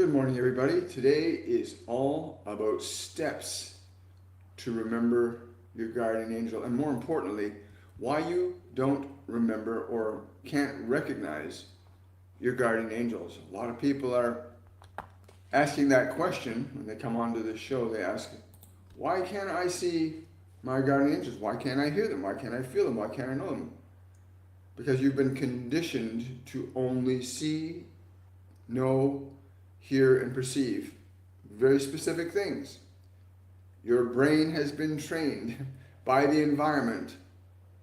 Good morning, everybody. Today is all about steps to remember your guardian angel, and more importantly, why you don't remember or can't recognize your guardian angels. A lot of people are asking that question when they come onto this show. They ask, why can't I see my guardian angels? Why can't I hear them? Why can't I feel them? Why can't I know them? Because you've been conditioned to only see, know, hear, and perceive very specific things. Your brain has been trained by the environment,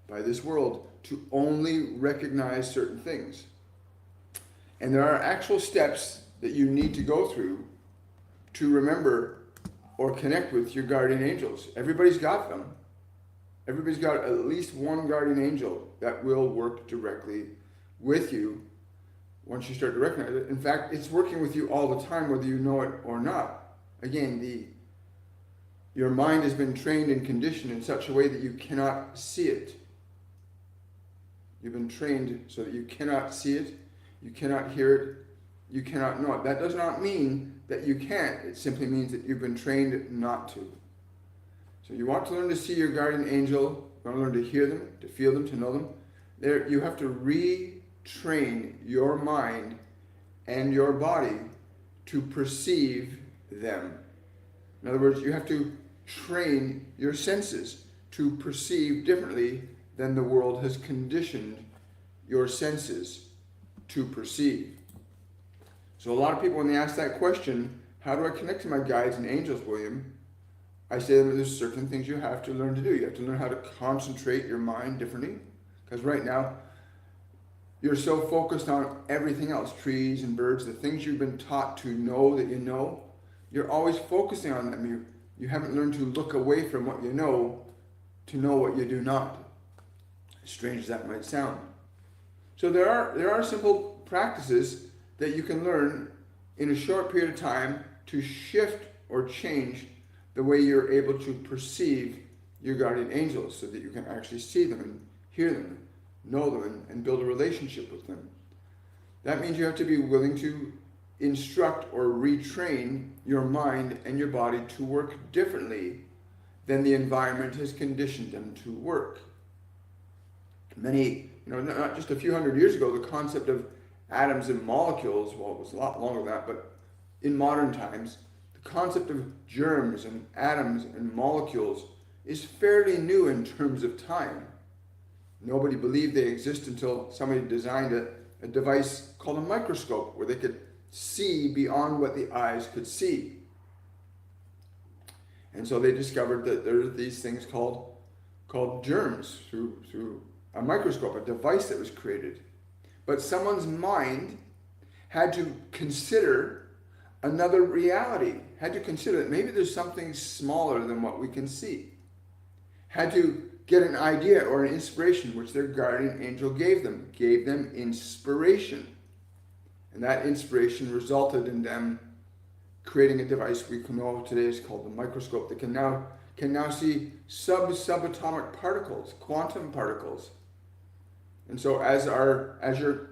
by this world, to only recognize certain things. And there are actual steps that you need to go through to remember or connect with your guardian angels. Everybody's got them. Everybody's got at least one guardian angel that will work directly with you once you start to recognize it. In fact, it's working with you all the time, whether you know it or not. Again, your mind has been trained and conditioned in such a way that you cannot see it. You've been trained so that you cannot see it, you cannot hear it, you cannot know it. That does not mean that you can't. It simply means that you've been trained not to. So you want to learn to see your guardian angel, you want to learn to hear them, to feel them, to know them. There, you have to retrain your mind and your body to perceive them. In other words, you have to train your senses to perceive differently than the world has conditioned your senses to perceive. So a lot of people, when they ask that question, how do I connect to my guides and angels, William? I say that there's certain things you have to learn to do. You have to learn how to concentrate your mind differently. Because right now, you're so focused on everything else, trees and birds, the things you've been taught to know that you know. You're always focusing on them. You haven't learned to look away from what you know to know what you do not. As strange as that might sound. So there are simple practices that you can learn in a short period of time to shift or change the way you're able to perceive your guardian angels so that you can actually see them and hear them, know them, and build a relationship with them. That means you have to be willing to instruct or retrain your mind and your body to work differently than the environment has conditioned them to work. Not just a few hundred years ago, the concept of atoms and molecules, well, it was a lot longer than that, but in modern times, the concept of germs and atoms and molecules is fairly new in terms of time. Nobody believed they exist until somebody designed a device called a microscope where they could see beyond what the eyes could see. And so they discovered that there are these things called germs through a microscope, a device that was created. But someone's mind had to consider another reality, had to consider that maybe there's something smaller than what we can see. Had to get an idea or an inspiration, which their guardian angel gave them inspiration. And that inspiration resulted in them creating a device we know today is called the microscope that can now see subatomic particles, quantum particles. And so as your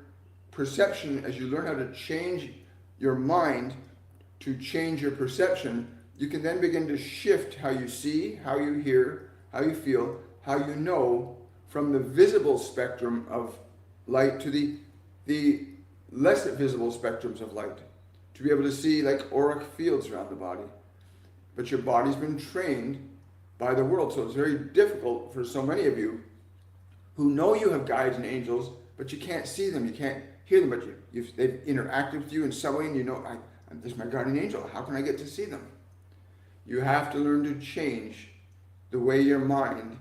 perception, as you learn how to change your mind to change your perception, you can then begin to shift how you see, how you hear, how you feel, how you know, from the visible spectrum of light to the less visible spectrums of light, to be able to see like auric fields around the body. But your body's been trained by the world, so it's very difficult for so many of you who know you have guides and angels, but you can't see them, you can't hear them, but they've interacted with you in some way, and you know, this is my guardian angel, how can I get to see them? You have to learn to change the way your mind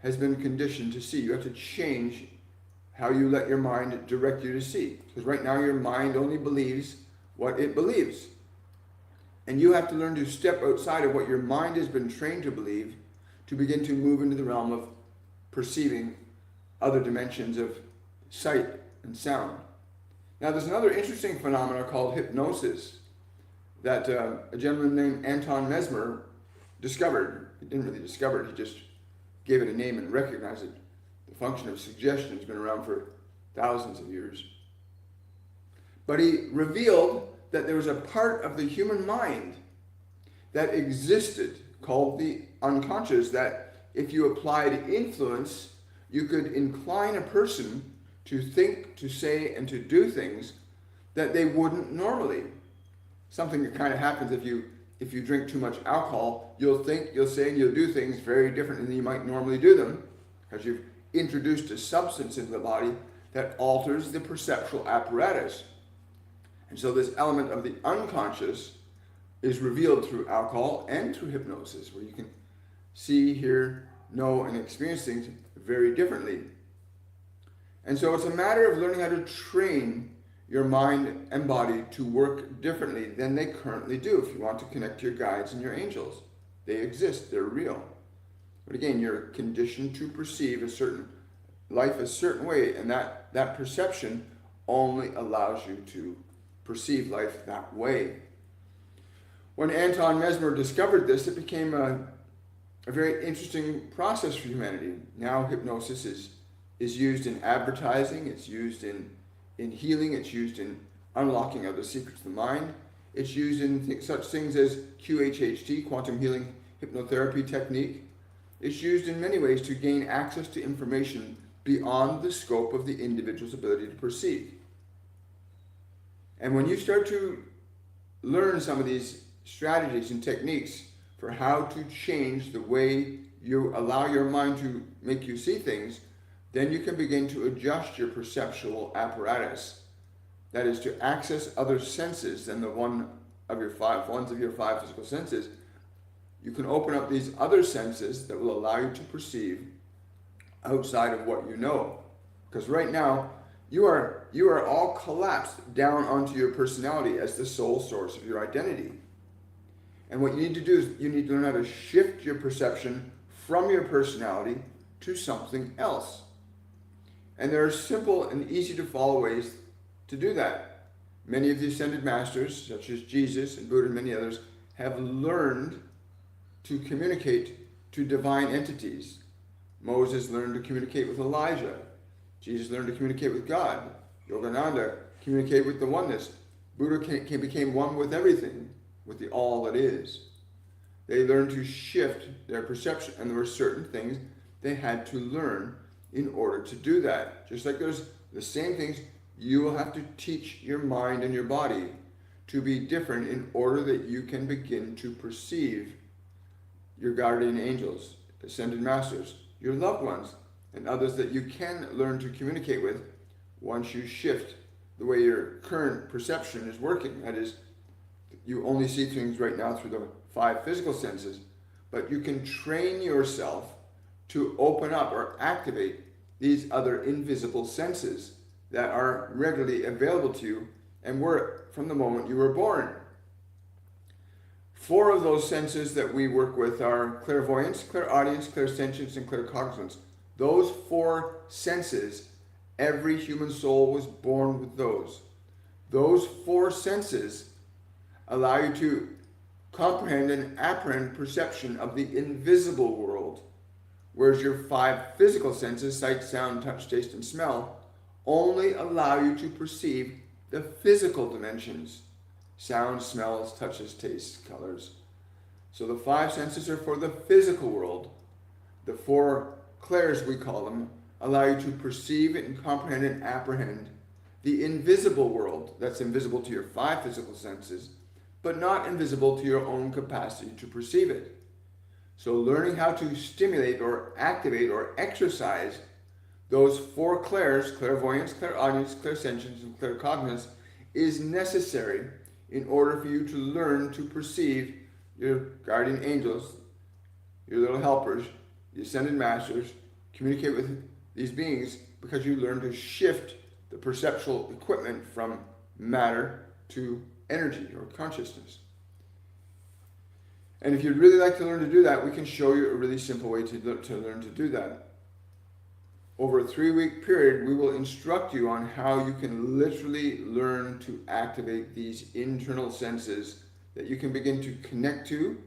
has been conditioned to see. You have to change how you let your mind direct you to see. Because right now your mind only believes what it believes. And you have to learn to step outside of what your mind has been trained to believe to begin to move into the realm of perceiving other dimensions of sight and sound. Now there's another interesting phenomenon called hypnosis that a gentleman named Anton Mesmer discovered. He didn't really discover it, he just gave it a name and recognized it. The function of suggestion has been around for thousands of years. But he revealed that there was a part of the human mind that existed called the unconscious, that if you applied influence, you could incline a person to think, to say, and to do things that they wouldn't normally. Something that kind of happens if you drink too much alcohol, you'll think, you'll say, and you'll do things very differently than you might normally do them, because you've introduced a substance into the body that alters the perceptual apparatus. And so this element of the unconscious is revealed through alcohol and through hypnosis, where you can see, hear, know, and experience things very differently. And so it's a matter of learning how to train your mind and body to work differently than they currently do if you want to connect to your guides and your angels. They exist, they're real. But again, you're conditioned to perceive a certain life a certain way, and that perception only allows you to perceive life that way. When Anton Mesmer discovered this, it became a very interesting process for humanity. Now hypnosis is used in advertising, it's used in healing, it's used in unlocking other secrets of the mind. It's used in such things as QHHT, quantum healing hypnotherapy technique. It's used in many ways to gain access to information beyond the scope of the individual's ability to perceive. And when you start to learn some of these strategies and techniques for how to change the way you allow your mind to make you see things, then you can begin to adjust your perceptual apparatus. That is, to access other senses than the ones of your five physical senses. You can open up these other senses that will allow you to perceive outside of what you know. Because right now, you are all collapsed down onto your personality as the sole source of your identity. And what you need to do is you need to learn how to shift your perception from your personality to something else. And there are simple and easy to follow ways to do that. Many of the ascended masters, such as Jesus and Buddha and many others, have learned to communicate to divine entities. Moses learned to communicate with Elijah. Jesus learned to communicate with God. Yogananda communicated with the oneness. Buddha became one with everything, with the all that is. They learned to shift their perception, and there were certain things they had to learn in order to do that. Just like there's the same things you will have to teach your mind and your body to be different in order that you can begin to perceive your guardian angels, ascended masters, your loved ones, and others that you can learn to communicate with once you shift the way your current perception is working. That is, you only see things right now through the five physical senses, but you can train yourself to open up or activate these other invisible senses that are regularly available to you and were from the moment you were born. 4 of those senses that we work with are clairvoyance, clairaudience, clairsentience, and claircognizance. Those 4 senses, every human soul was born with those. Those 4 senses allow you to comprehend and apprehend perception of the invisible world, whereas your 5 physical senses, sight, sound, touch, taste, and smell, only allow you to perceive the physical dimensions: sound, smells, touches, tastes, colors. So the 5 senses are for the physical world. The 4 clairs, we call them, allow you to perceive and comprehend and apprehend the invisible world that's invisible to your 5 physical senses, but not invisible to your own capacity to perceive it. So learning how to stimulate or activate or exercise those 4 clairs, clairvoyance, clairaudience, clairsentience, and claircognizance, is necessary in order for you to learn to perceive your guardian angels, your little helpers, the ascended masters, communicate with these beings, because you learn to shift the perceptual equipment from matter to energy or consciousness. And if you'd really like to learn to do that, we can show you a really simple way to learn to do that. Over a 3-week period, we will instruct you on how you can literally learn to activate these internal senses that you can begin to connect to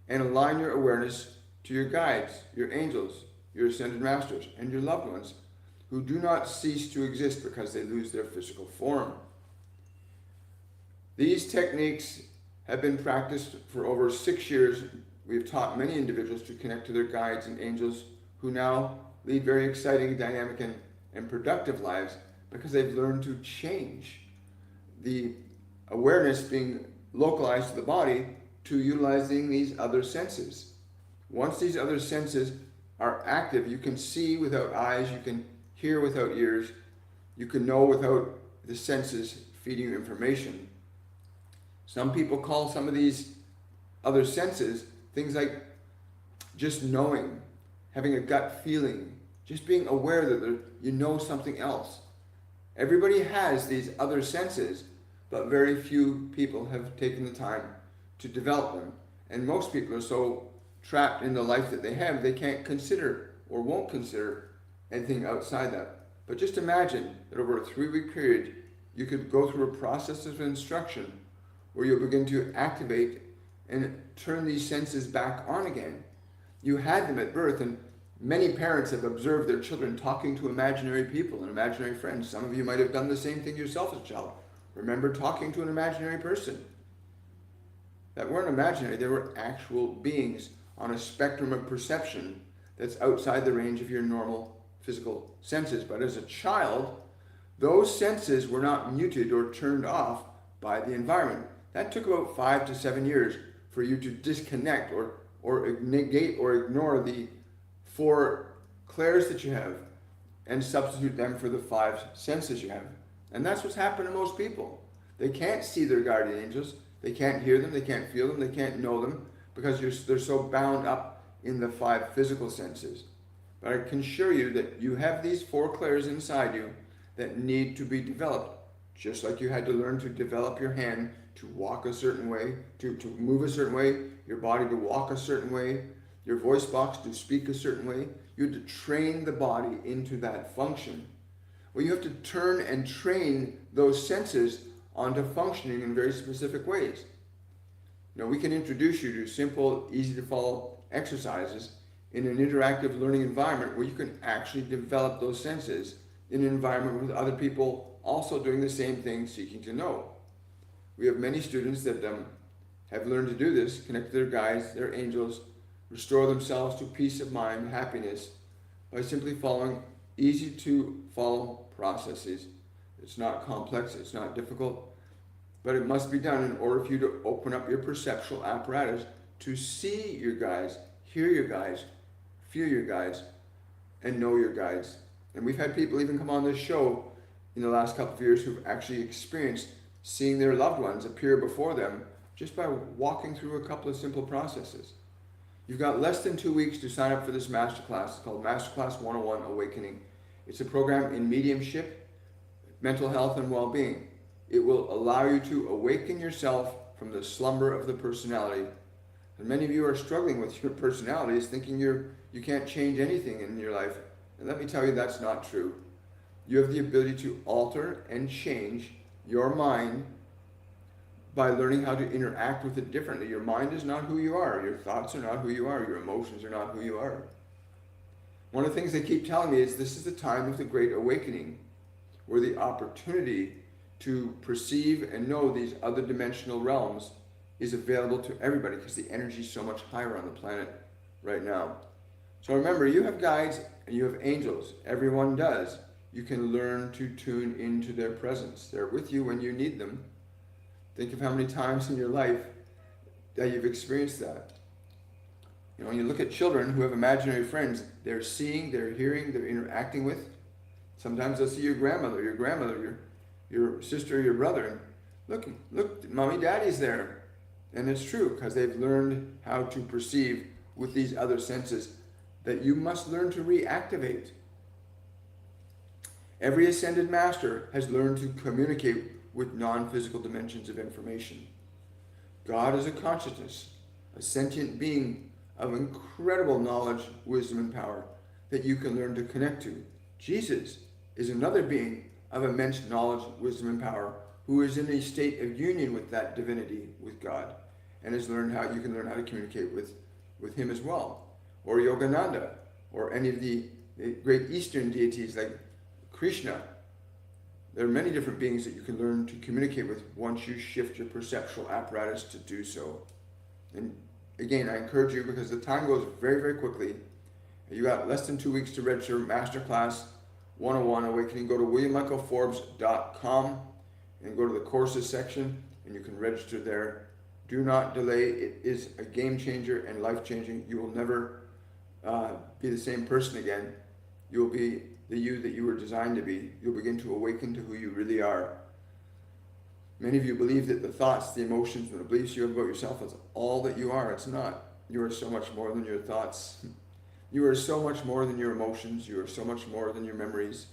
and align your awareness to your guides, your angels, your ascended masters, and your loved ones, who do not cease to exist because they lose their physical form. These techniques have been practiced for over 6 years. We've taught many individuals to connect to their guides and angels who now lead very exciting, dynamic, and productive lives because they've learned to change the awareness being localized to the body to utilizing these other senses. Once these other senses are active, you can see without eyes, you can hear without ears, you can know without the senses feeding you information. Some people call some of these other senses things like just knowing, having a gut feeling, just being aware that you know something else. Everybody has these other senses, but very few people have taken the time to develop them. And most people are so trapped in the life that they have, they can't consider or won't consider anything outside that. But just imagine that over a 3-week period, you could go through a process of instruction where you'll begin to activate and turn these senses back on again. You had them at birth, and many parents have observed their children talking to imaginary people and imaginary friends. Some of you might have done the same thing yourself as a child. Remember talking to an imaginary person that weren't imaginary, they were actual beings on a spectrum of perception that's outside the range of your normal physical senses. But as a child, those senses were not muted or turned off by the environment. That took about 5 to 7 years for you to disconnect or negate or ignore the 4 clairs that you have and substitute them for the 5 senses you have. And that's what's happened to most people. They can't see their guardian angels, they can't hear them, they can't feel them, they can't know them because they're so bound up in the 5 physical senses. But I can assure you that you have these 4 clairs inside you that need to be developed. Just like you had to learn to develop your hand to walk a certain way, to move a certain way, your body to walk a certain way, your voice box to speak a certain way. You had to train the body into that function. Well, you have to turn and train those senses onto functioning in very specific ways. We can introduce you to simple, easy to follow exercises in an interactive learning environment where you can actually develop those senses in an environment with other people also doing the same thing, seeking to know. We have many students that have learned to do this, connect to their guides, their angels, restore themselves to peace of mind, happiness, by simply following easy to follow processes. It's not complex, it's not difficult, but it must be done in order for you to open up your perceptual apparatus to see your guides, hear your guides, feel your guides, and know your guides. And we've had people even come on this show in the last couple of years who've actually experienced seeing their loved ones appear before them just by walking through a couple of simple processes. You've got less than 2 weeks to sign up for this masterclass. It's called Masterclass 101 Awakening. It's a program in mediumship, mental health, and well-being. It will allow you to awaken yourself from the slumber of the personality. And many of you are struggling with your personalities, thinking you can't change anything in your life. And let me tell you, that's not true. You have the ability to alter and change your mind by learning how to interact with it differently. Your mind is not who you are. Your thoughts are not who you are. Your emotions are not who you are. One of the things they keep telling me is this is the time of the Great Awakening, where the opportunity to perceive and know these other dimensional realms is available to everybody because the energy is so much higher on the planet right now. So remember, you have guides and you have angels. Everyone does. You can learn to tune into their presence. They're with you when you need them. Think of how many times in your life that you've experienced that. When you look at children who have imaginary friends, they're seeing, they're hearing, they're interacting with. Sometimes they'll see your grandmother, your sister, your brother. And look, mommy, daddy's there. And it's true because they've learned how to perceive with these other senses that you must learn to reactivate. Every ascended master has learned to communicate with non-physical dimensions of information. God is a consciousness, a sentient being of incredible knowledge, wisdom, and power that you can learn to connect to. Jesus is another being of immense knowledge, wisdom, and power who is in a state of union with that divinity, with God, and has learned how you can learn how to communicate with him as well. Or Yogananda, or any of the great Eastern deities like Krishna, There are many different beings that you can learn to communicate with once you shift your perceptual apparatus to do so. And again, I encourage you, because the time goes very, very quickly. You got less than 2 weeks to register Masterclass 101 Awakening. Go to williammichaelforbes.com and go to the courses section, and you can register there. Do not delay. It is a game changer and life changing. You will never be the same person again. You will be the you that you were designed to be. You'll begin to awaken to who you really are. Many of you believe that the thoughts, the emotions, and the beliefs you have about yourself is all that you are. It's not. You are so much more than your thoughts. You are so much more than your emotions. You are so much more than your memories.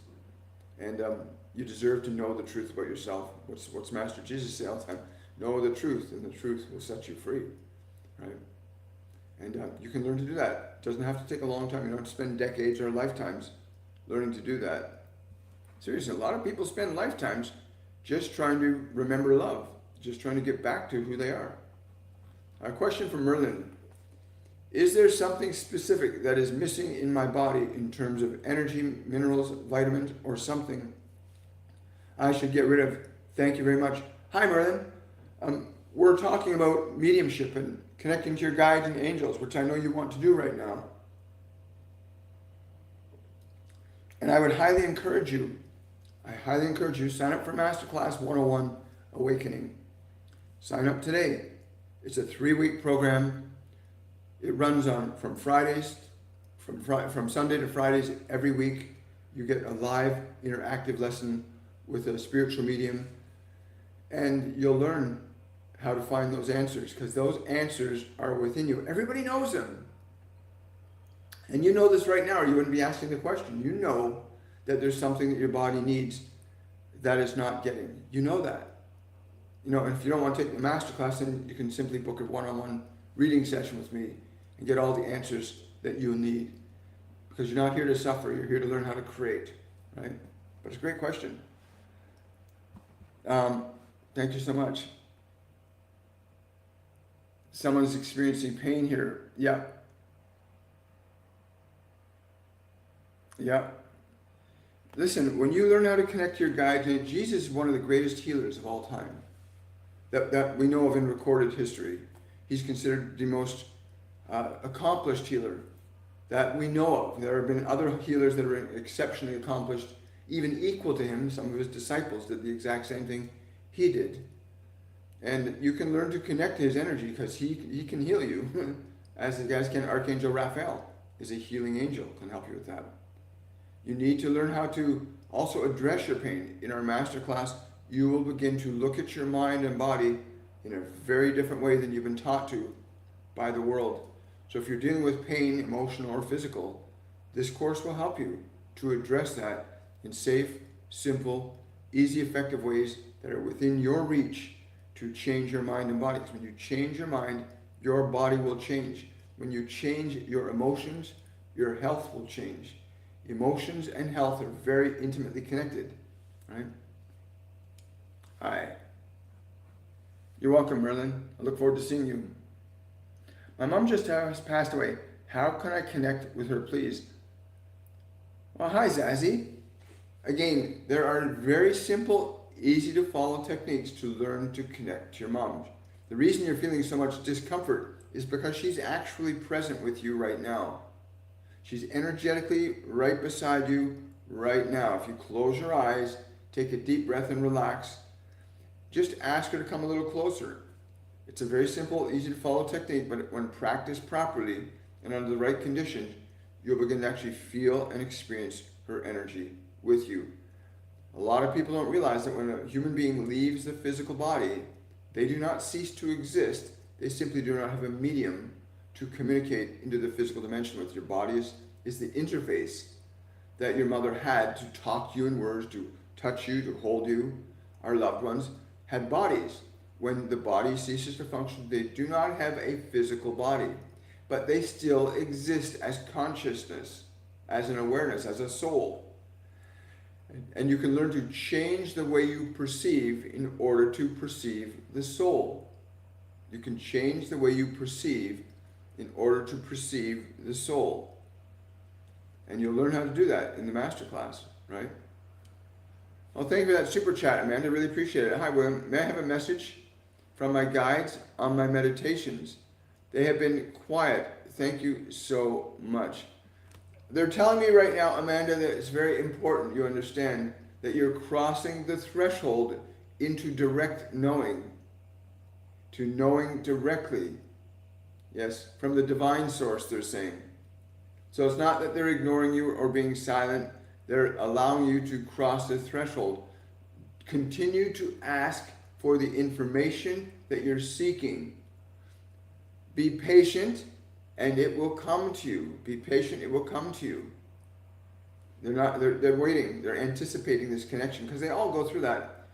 And you deserve to know the truth about yourself. What's Master Jesus say all the time? Know the truth, and the truth will set you free. Right? And you can learn to do that. It doesn't have to take a long time. You don't have to spend decades or lifetimes learning to do that. Seriously, a lot of people spend lifetimes just trying to remember love, just trying to get back to who they are. A question from Merlin. Is there something specific that is missing in my body in terms of energy, minerals, vitamins, or something I should get rid of? Thank you very much. Hi, Merlin. We're talking about mediumship and connecting to your guides and angels, which I know you want to do right now. And I would highly encourage you, sign up for Masterclass 101 Awakening. Sign up today. It's a 3-week program. It runs on from Sunday to Fridays every week. You get a live interactive lesson with a spiritual medium, and you'll learn how to find those answers, because those answers are within you. Everybody knows them. And you know this right now, or you wouldn't be asking the question. You know that there's something that your body needs that it's not getting. You know that. You know, and if you don't want to take the masterclass, then you can simply book a one-on-one reading session with me and get all the answers that you need. Because you're not here to suffer, you're here to learn how to create, right? But it's a great question. Thank you so much. Someone's experiencing pain here. Yeah. Yeah. Listen, when you learn how to connect to your guides, Jesus is one of the greatest healers of all time that we know of in recorded history. He's considered the most accomplished healer that we know of. There have been other healers that are exceptionally accomplished, even equal to him. Some of his disciples did the exact same thing he did. And you can learn to connect to his energy, because he can heal you, as the guys can. Archangel Raphael is a healing angel, can help you with that. You need to learn how to also address your pain. In our masterclass, you will begin to look at your mind and body in a very different way than you've been taught to by the world. So if you're dealing with pain, emotional or physical, this course will help you to address that in safe, simple, easy, effective ways that are within your reach to change your mind and body. Because when you change your mind, your body will change. When you change your emotions, your health will change. Emotions and health are very intimately connected, right? Hi. You're welcome, Merlin. I look forward to seeing you. My mom just passed away. How can I connect with her, please? Well, hi, Zazie. Again, there are very simple, easy to follow techniques to learn to connect to your mom. The reason you're feeling so much discomfort is because she's actually present with you right now. She's energetically right beside you right now. If you close your eyes, take a deep breath and relax, just ask her to come a little closer. It's a very simple, easy to follow technique, but when practiced properly and under the right conditions, you'll begin to actually feel and experience her energy with you. A lot of people don't realize that when a human being leaves the physical body, they do not cease to exist. They simply do not have a medium to communicate into the physical dimension with. Your body is the interface that your mother had to talk to you in words, to touch you, to hold you. Our loved ones had bodies. When the body ceases to function, they do not have a physical body, but they still exist as consciousness, as an awareness, as a soul. And you can learn to change the way you perceive in order to perceive the soul. You can change the way you perceive in order to perceive the soul. And you'll learn how to do that in the masterclass, right? Well, thank you for that super chat, Amanda. Really appreciate it. Hi, William. May I have a message from my guides on my meditations? They have been quiet. Thank you so much. They're telling me right now, Amanda, that it's very important you understand that you're crossing the threshold into direct knowing, to knowing directly. Yes, from the divine source, they're saying. So it's not that they're ignoring you or being silent. They're allowing you to cross the threshold. Continue to ask for the information that you're seeking. Be patient and it will come to you. Be patient, it will come to you. They're waiting. They're anticipating this connection because they all go through that.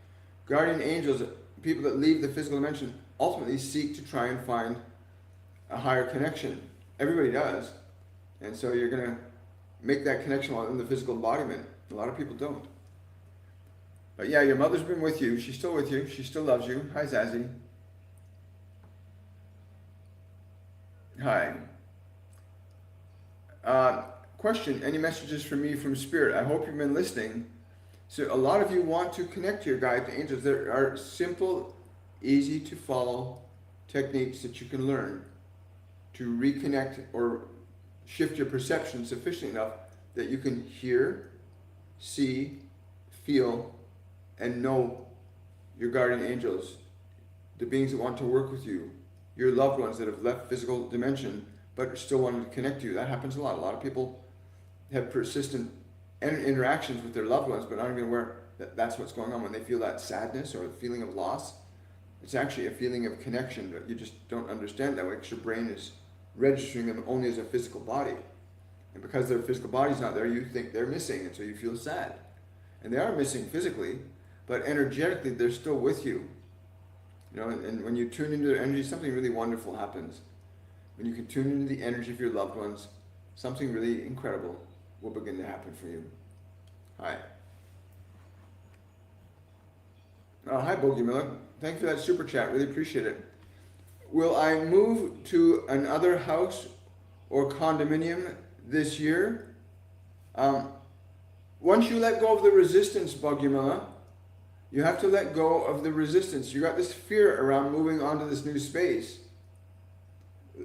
Guardian angels, people that leave the physical dimension, ultimately seek to try and find a higher connection. Everybody does. And so you're going to make that connection in the physical embodiment. A lot of people don't. But yeah, your mother's been with you. She's still with you. She still loves you. Hi, Zazie. Hi. Question, any messages for me from Spirit? I hope you've been listening. So a lot of you want to connect to your guides and angels. There are simple, easy to follow techniques that you can learn to reconnect or shift your perception sufficiently enough that you can hear, see, feel, and know your guardian angels, the beings that want to work with you, your loved ones that have left physical dimension but are still wanting to connect to you. That happens a lot. A lot of people have persistent interactions with their loved ones but aren't even aware that that's what's going on. When they feel that sadness or the feeling of loss, it's actually a feeling of connection, but you just don't understand that way because your brain is registering them only as a physical body. And because their physical body's not there, you think they're missing, and so you feel sad. And they are missing physically, but energetically they're still with you. You know, and when you tune into their energy, something really wonderful happens. When you can tune into the energy of your loved ones, something really incredible will begin to happen for you. Hi. Hi, Bogey Miller. Thank you for that super chat. Really appreciate it. Will I move to another house or condominium this year? Once you let go of the resistance, Bogumila, you have to let go of the resistance. You got this fear around moving onto this new space.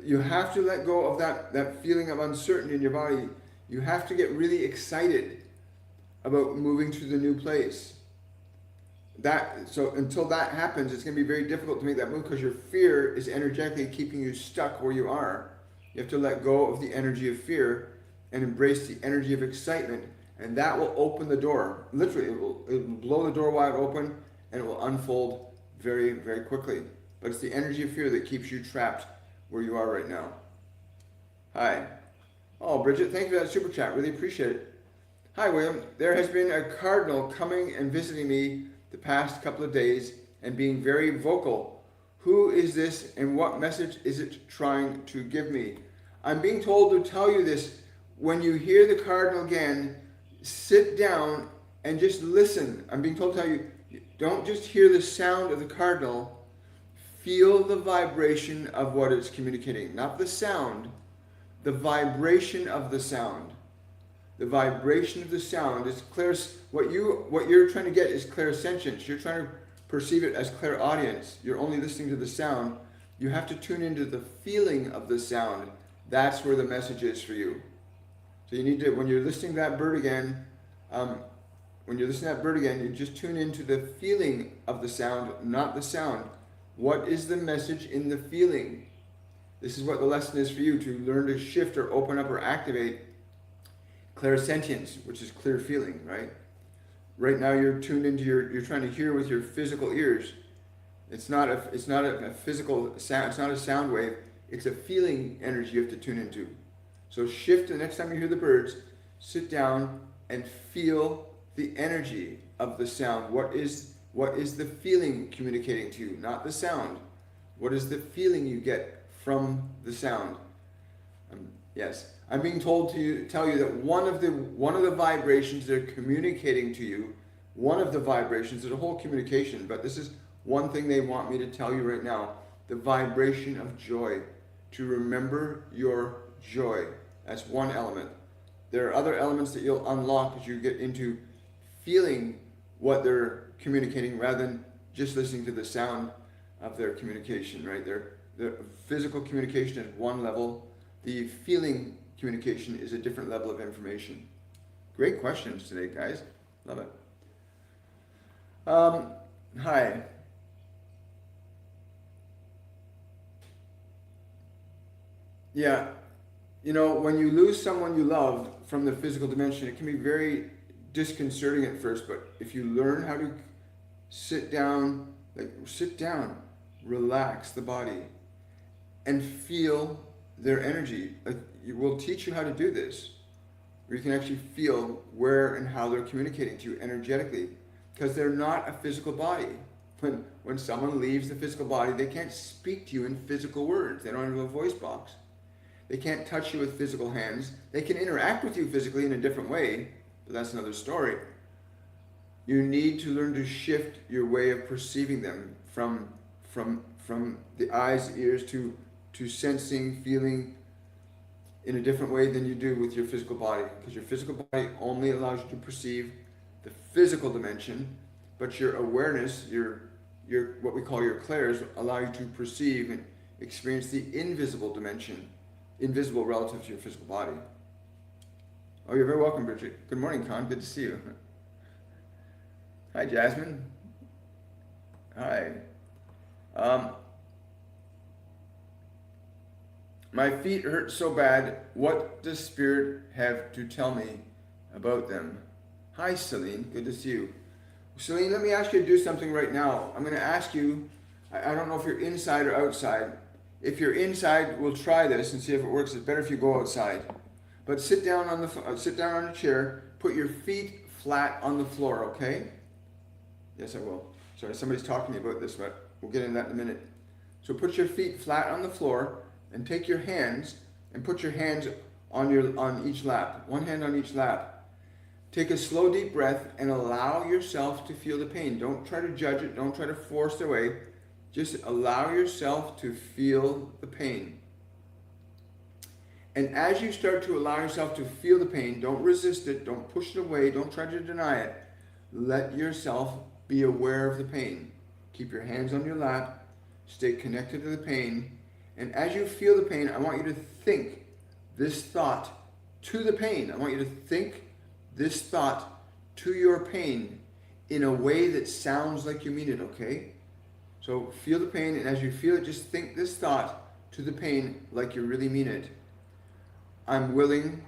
You have to let go of that feeling of uncertainty in your body. You have to get really excited about moving to the new place. So until that happens, it's going to be very difficult to make that move because your fear is energetically keeping you stuck where you are. You have to let go of the energy of fear and embrace the energy of excitement, and that will open the door. Literally, it will blow the door wide open and it will unfold very, very quickly. But it's the energy of fear that keeps you trapped where you are right now. Hi. Oh, Bridget, thank you for that super chat. Really appreciate it. Hi, William. There has been a cardinal coming and visiting me the past couple of days and being very vocal. Who is this and what message is it trying to give me? I'm being told to tell you this. When you hear the cardinal again, sit down and just listen. I'm being told to tell you, don't just hear the sound of the cardinal, feel the vibration of what it's communicating. Not the sound, the vibration of the sound. The vibration of the sound is clear. What you're trying to get is clairsentience. You're trying to perceive it as clairaudience. You're only listening to the sound. You have to tune into the feeling of the sound. That's where the message is for you. So you need to, when you're listening to that bird again, you just tune into the feeling of the sound, not the sound. What is the message in the feeling? This is what the lesson is for you, to learn to shift or open up or activate clairsentience, which is clear feeling, right? Right now you're tuned into you're trying to hear with your physical ears. It's not a physical sound, it's not a sound wave, it's a feeling energy you have to tune into. So shift the next time you hear the birds, sit down and feel the energy of the sound. What is the feeling communicating to you, not the sound? What is the feeling you get from the sound? Yes. I'm being told to tell you that one of the vibrations they're communicating to you, one of the vibrations, there's a whole communication, but this is one thing they want me to tell you right now, the vibration of joy, to remember your joy. That's one element. There are other elements that you'll unlock as you get into feeling what they're communicating rather than just listening to the sound of their communication, right? Their physical communication is one level. The feeling communication is a different level of information. Great questions today, guys. Love it. Hi. Yeah, you know, when you lose someone you love from the physical dimension, it can be very disconcerting at first, but if you learn how to sit down, relax the body, and feel their energy. Like, we'll teach you how to do this, where you can actually feel where and how they're communicating to you energetically, because they're not a physical body. When someone leaves the physical body, they can't speak to you in physical words. They don't have a voice box. They can't touch you with physical hands. They can interact with you physically in a different way, but that's another story. You need to learn to shift your way of perceiving them from the eyes, ears to sensing, feeling in a different way than you do with your physical body, because your physical body only allows you to perceive the physical dimension, but your awareness, your what we call your clairs, allow you to perceive and experience the invisible dimension, invisible relative to your physical body. Oh, you're very welcome, Bridget. Good morning, Con. Good to see you. Hi, Jasmine. Hi. My feet hurt so bad. What does Spirit have to tell me about them? Hi, Celine. Good to see you. Celine, let me ask you to do something right now. I'm going to ask you, I don't know if you're inside or outside. If you're inside, we'll try this and see if it works. It's better if you go outside. But sit down on a chair. Put your feet flat on the floor, okay? Yes, I will. Sorry, somebody's talking to me about this, but we'll get into that in a minute. So put your feet flat on the floor and take your hands and put your hands on each lap. One hand on each lap. Take a slow, deep breath and allow yourself to feel the pain. Don't try to judge it. Don't try to force it away. Just allow yourself to feel the pain. And as you start to allow yourself to feel the pain, don't resist it. Don't push it away. Don't try to deny it. Let yourself be aware of the pain. Keep your hands on your lap. Stay connected to the pain. And as you feel the pain, I want you to think this thought to the pain. I want you to think this thought to your pain in a way that sounds like you mean it, okay? So feel the pain, and as you feel it, just think this thought to the pain like you really mean it. I'm willing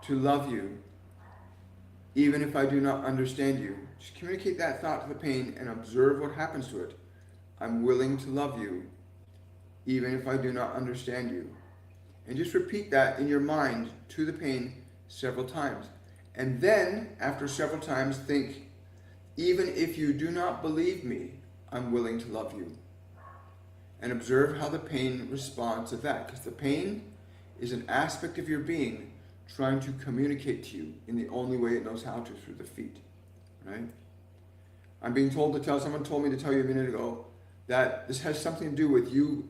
to love you, even if I do not understand you. Just communicate that thought to the pain and observe what happens to it. I'm willing to love you, even if I do not understand you. And just repeat that in your mind to the pain several times. And then, after several times, think, even if you do not believe me, I'm willing to love you. And observe how the pain responds to that. Because the pain is an aspect of your being trying to communicate to you in the only way it knows how to, through the feet. Right? I'm being told to tell, someone told me to tell you a minute ago, that this has something to do with you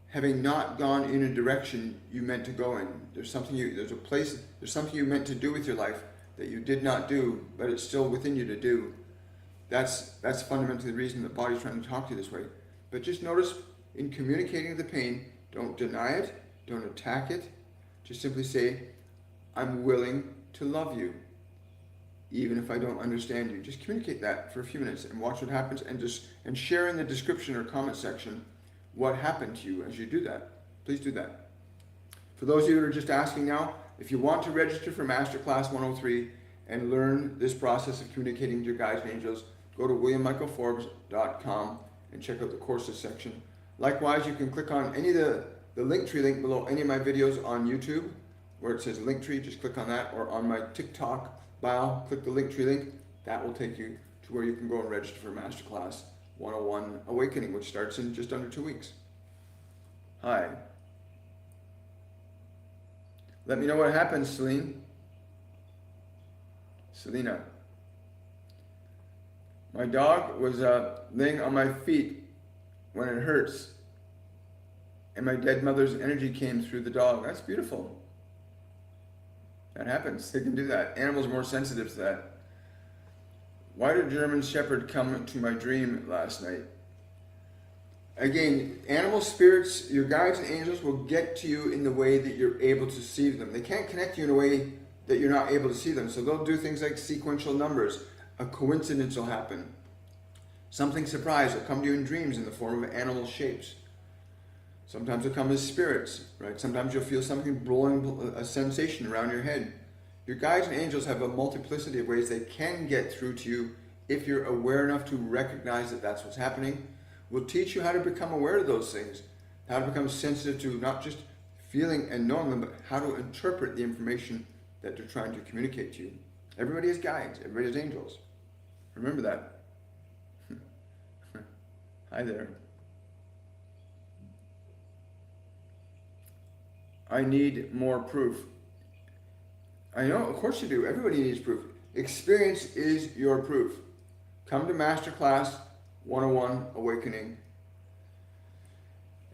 having not gone in a direction you meant to go in. There's something you meant to do with your life that you did not do, but it's still within you to do. That's fundamentally the reason the body's trying to talk to you this way. But just notice, in communicating the pain, don't deny it, don't attack it. Just simply say, I'm willing to love you, even if I don't understand you. Just communicate that for a few minutes and watch what happens, and share in the description or comment section what happened to you as you do that. Please do that. For those of you who are just asking now, if you want to register for Masterclass 103 and learn this process of communicating to your guides and angels, go to williammichaelforbes.com and check out the courses section. Likewise, you can click on any of the Linktree link below any of my videos on YouTube, where it says Linktree, just click on that, or on my TikTok bio, click the Linktree link. That will take you to where you can go and register for Masterclass 101 Awakening, which starts in just under 2 weeks. Hi. Let me know what happens, Celine. Selena. My dog was laying on my feet when it hurts, and my dead mother's energy came through the dog. That's beautiful. That happens. They can do that. Animals are more sensitive to that. Why did German Shepherd come to my dream last night? Again, animal spirits, your guides and angels will get to you in the way that you're able to see them. They can't connect you in a way that you're not able to see them. So they'll do things like sequential numbers. A coincidence will happen. Something surprise will come to you in dreams in the form of animal shapes. Sometimes they'll come as spirits, right? Sometimes you'll feel something blowing a sensation around your head. Your guides and angels have a multiplicity of ways they can get through to you if you're aware enough to recognize that that's what's happening. We'll teach you how to become aware of those things, how to become sensitive to not just feeling and knowing them, but how to interpret the information that they're trying to communicate to you. Everybody has guides, everybody has angels. Remember that. Hi there. I need more proof. I know, of course you do. Everybody needs proof. Experience is your proof. Come to Masterclass 101 Awakening,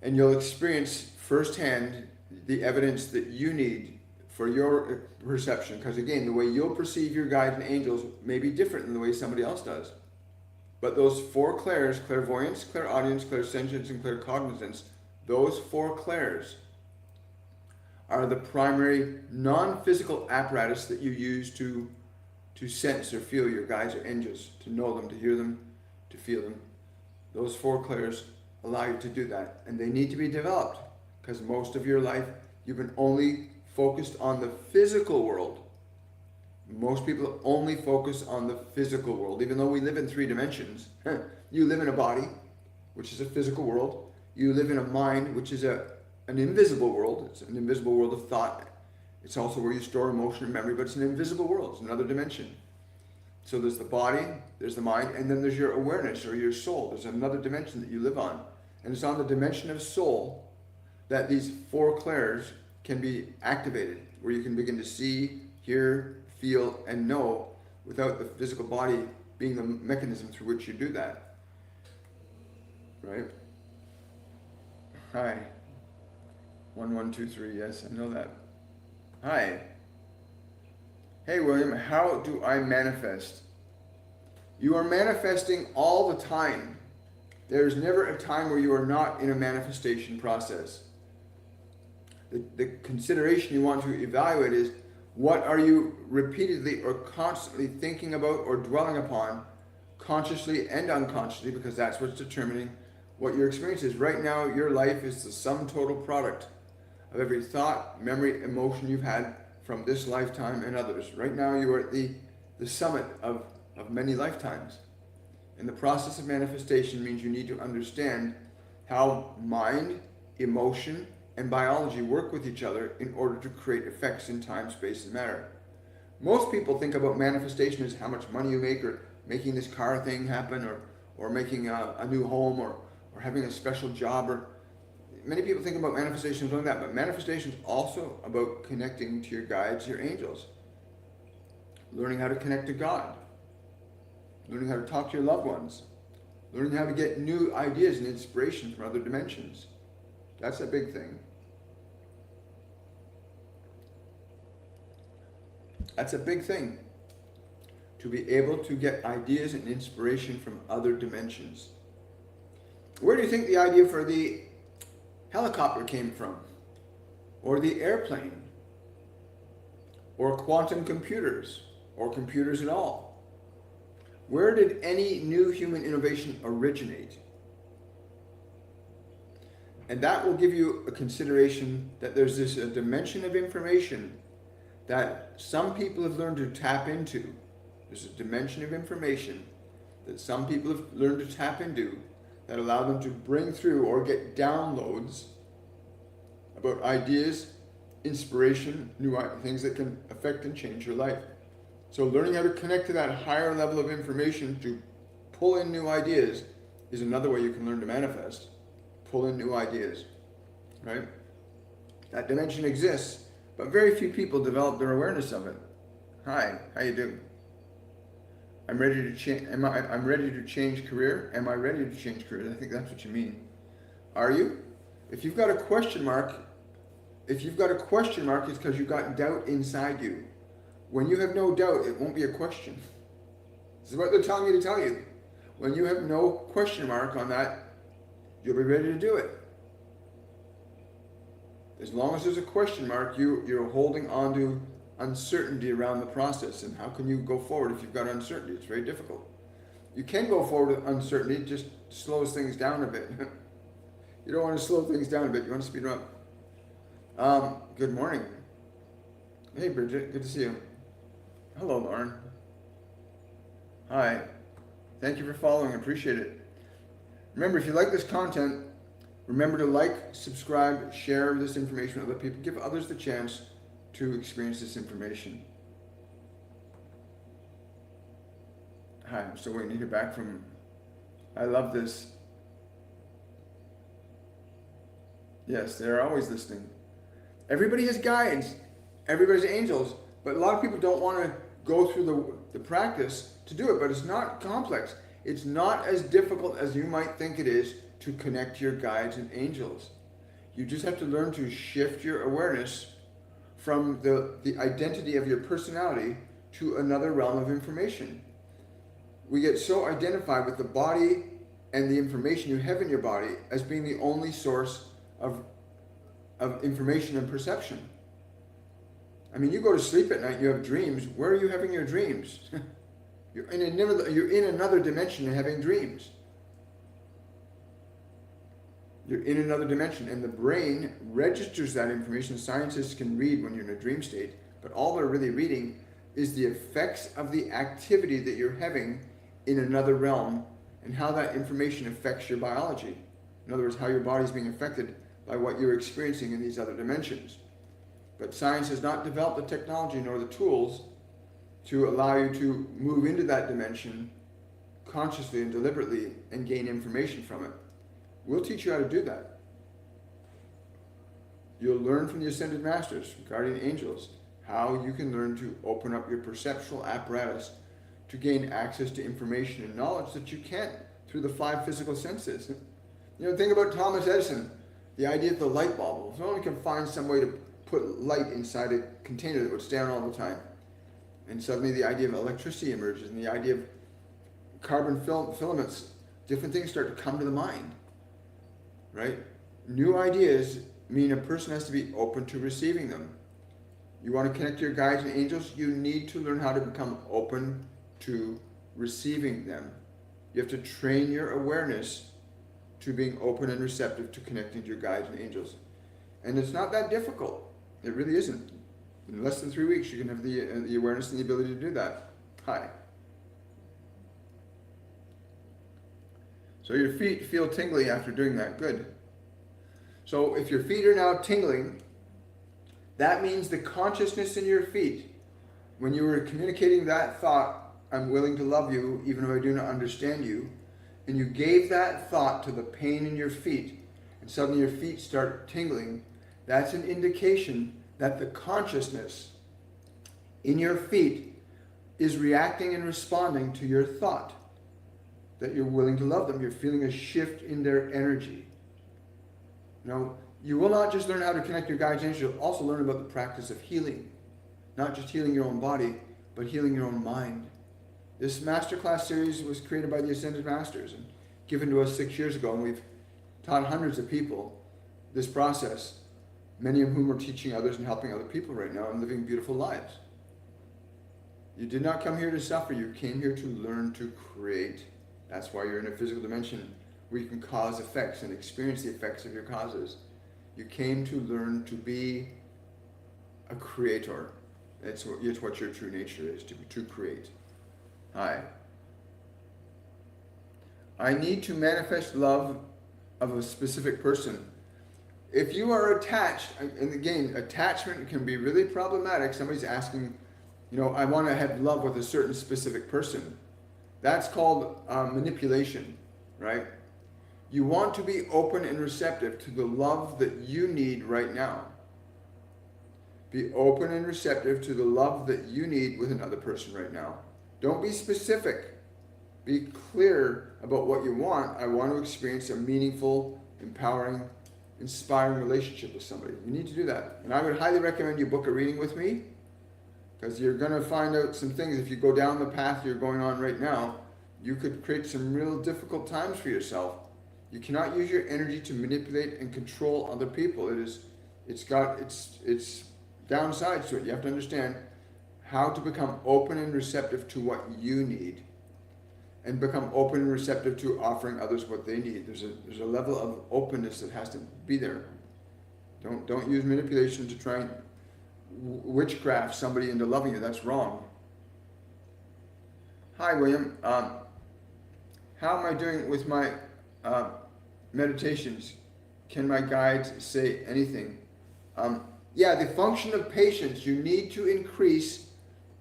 and you'll experience firsthand the evidence that you need for your perception. Because again, the way you'll perceive your guides and angels may be different than the way somebody else does. But those four clairs, clairvoyance, clairaudience, clairsentience, and claircognizance, those four clairs are the primary non-physical apparatus that you use to sense or feel your guides or angels, to know them, to hear them, to feel them. Those four clairs allow you to do that, and they need to be developed, because most of your life you've been only focused on the physical world. Most people only focus on the physical world, even though we live in 3 dimensions. You live in a body, which is a physical world. You live in a mind, which is an invisible world. It's an invisible world of thought. It's also where you store emotion and memory, but it's an invisible world. It's another dimension. So there's the body, there's the mind, and then there's your awareness or your soul. There's another dimension that you live on. And it's on the dimension of soul that these four clairs can be activated, where you can begin to see, hear, feel, and know without the physical body being the mechanism through which you do that. Right? Hi. 1123, yes, I know that. Hi. Hey William, how do I manifest? You are manifesting all the time. There's never a time where you are not in a manifestation process. The consideration you want to evaluate is, what are you repeatedly or constantly thinking about or dwelling upon, consciously and unconsciously, because that's what's determining what your experience is. Right now, your life is the sum total product of every thought, memory, emotion you've had from this lifetime and others. Right now, you are at the summit of many lifetimes. And the process of manifestation means you need to understand how mind, emotion, and biology work with each other in order to create effects in time, space, and matter. Most people think about manifestation as how much money you make, or making this car thing happen, or making a new home, or having a special job. Or many people think about manifestation as doing that, but manifestation is also about connecting to your guides, your angels, learning how to connect to God, learning how to talk to your loved ones, learning how to get new ideas and inspiration from other dimensions. That's a big thing. That's a big thing, to be able to get ideas and inspiration from other dimensions. Where do you think the idea for the helicopter came from? Or the airplane? Or quantum computers? Or computers at all? Where did any new human innovation originate? And that will give you a consideration that there's this dimension of information that some people have learned to tap into. There's a dimension of information that some people have learned to tap into that allow them to bring through or get downloads about ideas, inspiration, new things that can affect and change your life. So learning how to connect to that higher level of information to pull in new ideas is another way you can learn to manifest. Pull in new ideas, right? That dimension exists, but very few people develop their awareness of it. Hi, how you doing? I'm ready to change. I'm ready to change career. Am I ready to change career? I think that's what you mean. Are you? If you've got a question mark, it's because you've got doubt inside you. When you have no doubt, it won't be a question. This is what they're telling you to tell you. When you have no question mark on that, you'll be ready to do it. As long as there's a question mark, you're holding on to uncertainty around the process. And how can you go forward if you've got uncertainty? It's very difficult. You can go forward with uncertainty, it just slows things down a bit. You don't want to slow things down a bit, you want to speed them up. Good morning. Hey Bridget, good to see you. Hello Lauren. Hi. Thank you for following, appreciate it. Remember, if you like this content, remember to like, subscribe, share this information with other people. Give others the chance to experience this information. Hi, I'm still waiting to hear back from... I love this. Yes, they're always listening. Everybody has guides. Everybody's angels. But a lot of people don't want to go through the practice to do it. But it's not complex. It's not as difficult as you might think it is to connect to your guides and angels. You just have to learn to shift your awareness from the identity of your personality to another realm of information. We get so identified with the body and the information you have in your body as being the only source of information and perception. I mean, you go to sleep at night, you have dreams. Where are you having your dreams? You're in another dimension and having dreams. You're in another dimension, and the brain registers that information. Scientists can read when you're in a dream state, but all they're really reading is the effects of the activity that you're having in another realm and how that information affects your biology. In other words, how your body's being affected by what you're experiencing in these other dimensions. But science has not developed the technology nor the tools to allow you to move into that dimension consciously and deliberately and gain information from it. We'll teach you how to do that. You'll learn from the Ascended Masters, guardian angels, how you can learn to open up your perceptual apparatus to gain access to information and knowledge that you can't through the 5 physical senses. You know, think about Thomas Edison, the idea of the light bulb. If only can find some way to put light inside a container that would stay on all the time. And suddenly the idea of electricity emerges, and the idea of carbon filaments, different things start to come to the mind, right? New ideas mean a person has to be open to receiving them. You want to connect to your guides and angels, you need to learn how to become open to receiving them. You have to train your awareness to being open and receptive to connecting to your guides and angels. And it's not that difficult. It really isn't. In less than 3 weeks, you can have the awareness and the ability to do that. Hi. So your feet feel tingly after doing that. Good. So if your feet are now tingling, that means the consciousness in your feet, when you were communicating that thought, I'm willing to love you even though I do not understand you, and you gave that thought to the pain in your feet, and suddenly your feet start tingling, that's an indication that the consciousness in your feet is reacting and responding to your thought, that you're willing to love them. You're feeling a shift in their energy. Now, you will not just learn how to connect your guides and angels, you'll also learn about the practice of healing. Not just healing your own body, but healing your own mind. This masterclass series was created by the Ascended Masters and given to us 6 years ago, and we've taught hundreds of people this process, many of whom are teaching others and helping other people right now and living beautiful lives. You did not come here to suffer, you came here to learn to create. That's why you're in a physical dimension where you can cause effects and experience the effects of your causes. You came to learn to be a creator. It's what your true nature is, to create. Hi. I need to manifest love of a specific person. If you are attached, and again, attachment can be really problematic. Somebody's asking, I want to have love with a certain specific person. That's called manipulation, right? You want to be open and receptive to the love that you need right now. Be open and receptive to the love that you need with another person right now. Don't be specific. Be clear about what you want. I want to experience a meaningful, empowering, inspiring relationship with somebody. You need to do that. And I would highly recommend you book a reading with me Because you're going to find out some things. If you go down the path you're going on right now, you could create some real difficult times for yourself. You cannot use your energy to manipulate and control other people. It's got its downsides to it. You have to understand how to become open and receptive to what you need, and become open and receptive to offering others what they need. There's a level of openness that has to be there. Don't use manipulation to try and witchcraft somebody into loving you. That's wrong. Hi, William. How am I doing with my meditations? Can my guides say anything? Yeah, the function of patience, you need to increase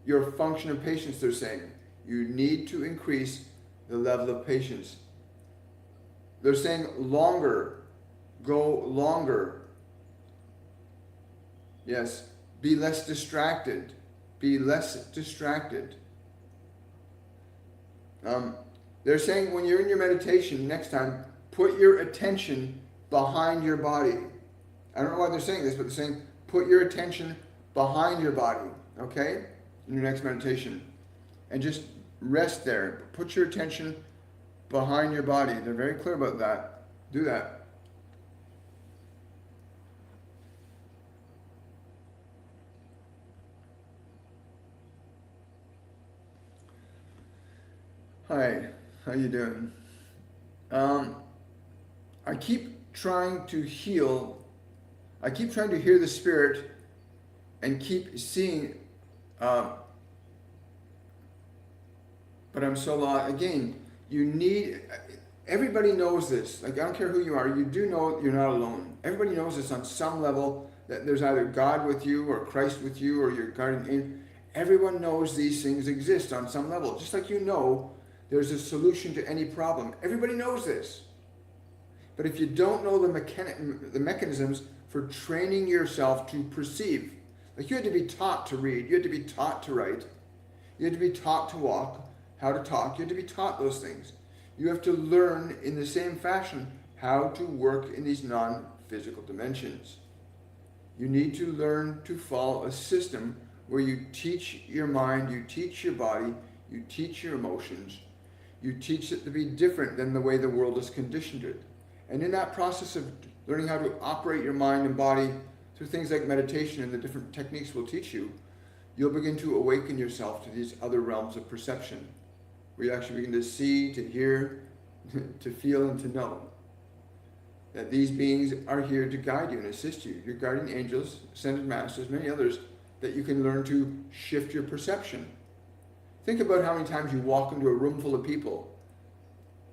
your function of patience, they're saying. You need to increase the level of patience. They're saying longer, go longer. Yes, be less distracted. Be less distracted. They're saying when you're in your meditation, next time, put your attention behind your body. I don't know why they're saying this, but they're saying put your attention behind your body, okay, in your next meditation. And just rest there. Put your attention behind your body. They're very clear about that. Do that. Hi, how you doing? I keep trying to heal. I keep trying to hear the Spirit and keep seeing, but I'm so lost. Again, you need, everybody knows this. Like, I don't care who you are, you do know you're not alone. Everybody knows this on some level, that there's either God with you or Christ with you or your guardian angel. Everyone knows these things exist on some level. Just like you know there's a solution to any problem. Everybody knows this. But if you don't know the mechanisms for training yourself to perceive, like you had to be taught to read, you had to be taught to write, you had to be taught to walk, how to talk, you had to be taught those things. You have to learn in the same fashion how to work in these non-physical dimensions. You need to learn to follow a system where you teach your mind, you teach your body, you teach your emotions, you teach it to be different than the way the world has conditioned it. And in that process of learning how to operate your mind and body through things like meditation and the different techniques we'll teach you, you'll begin to awaken yourself to these other realms of perception, where you actually begin to see, to hear, to feel, and to know that these beings are here to guide you and assist you. Your guardian angels, ascended masters, many others, that you can learn to shift your perception. Think about how many times you walk into a room full of people